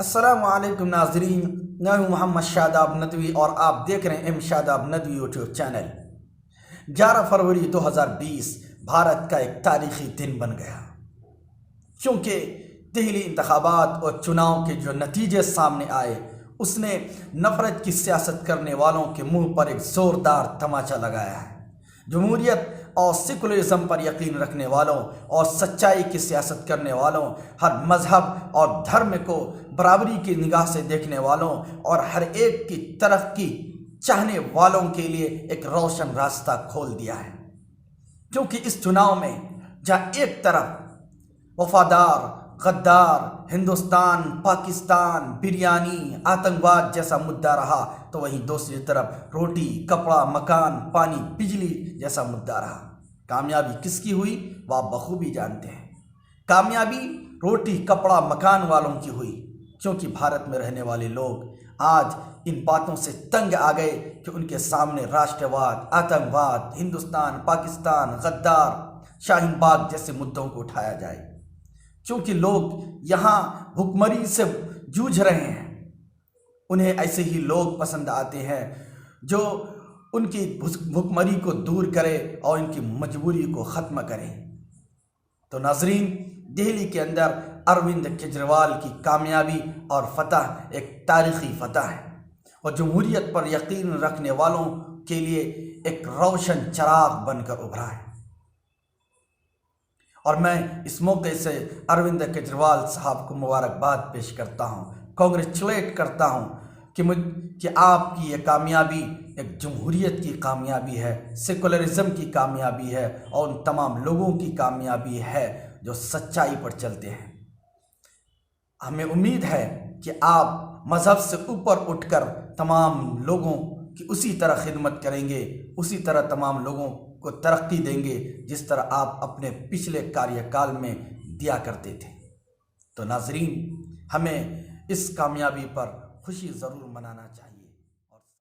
السلام علیکم ناظرین، میں ہوں محمد شاداب ندوی اور آپ دیکھ رہے ہیں ایم شاداب ندوی یوٹیوب چینل۔ 11 فروری 2020 بھارت کا ایک تاریخی دن بن گیا، کیونکہ دہلی انتخابات اور چناؤ کے جو نتیجے سامنے آئے اس نے نفرت کی سیاست کرنے والوں کے منہ پر ایک زوردار تماچا لگایا ہے۔ جمہوریت اور سیکولرزم پر یقین رکھنے والوں اور سچائی کی سیاست کرنے والوں، ہر مذہب اور دھرم کو برابری کی نگاہ سے دیکھنے والوں اور ہر ایک کی ترقی چاہنے والوں کے لیے ایک روشن راستہ کھول دیا ہے۔ کیونکہ اس چناؤ میں جہاں ایک طرف وفادار، غدار، ہندوستان، پاکستان، بریانی، آتنکواد جیسا مدعا رہا تو وہیں دوسری طرف روٹی، کپڑا، مکان، پانی، بجلی جیسا مدعا رہا۔ کامیابی کس کی ہوئی وہ آپ بخوبی جانتے ہیں۔ کامیابی روٹی، کپڑا، مکان والوں کی ہوئی، کیونکہ بھارت میں رہنے والے لوگ آج ان باتوں سے تنگ آ گئے کہ ان کے سامنے راشٹرواد، آتنکواد، ہندوستان، پاکستان، غدار، شاہین باغ جیسے مدعوں کو اٹھایا جائے، کیونکہ لوگ یہاں بھوکمری سے جوجھ رہے ہیں۔ انہیں ایسے ہی لوگ پسند آتے ہیں جو ان کی بھوکمری کو دور کرے اور ان کی مجبوری کو ختم کرے۔ تو ناظرین، دہلی کے اندر اروند کیجریوال کی کامیابی اور فتح ایک تاریخی فتح ہے اور جمہوریت پر یقین رکھنے والوں کے لیے ایک روشن چراغ بن کر ابھرا ہے۔ اور میں اس موقع سے اروند کیجریوال صاحب کو مبارکباد پیش کرتا ہوں، کانگریچولیٹ کرتا ہوں کہ آپ کی یہ کامیابی ایک جمہوریت کی کامیابی ہے، سیکولرزم کی کامیابی ہے اور ان تمام لوگوں کی کامیابی ہے جو سچائی پر چلتے ہیں۔ ہمیں امید ہے کہ آپ مذہب سے اوپر اٹھ کر تمام لوگوں کی اسی طرح خدمت کریں گے، اسی طرح تمام لوگوں کو ترقی دیں گے جس طرح آپ اپنے پچھلے کاریہ کال میں دیا کرتے تھے۔ تو ناظرین، ہمیں اس کامیابی پر خوشی ضرور منانا چاہیے۔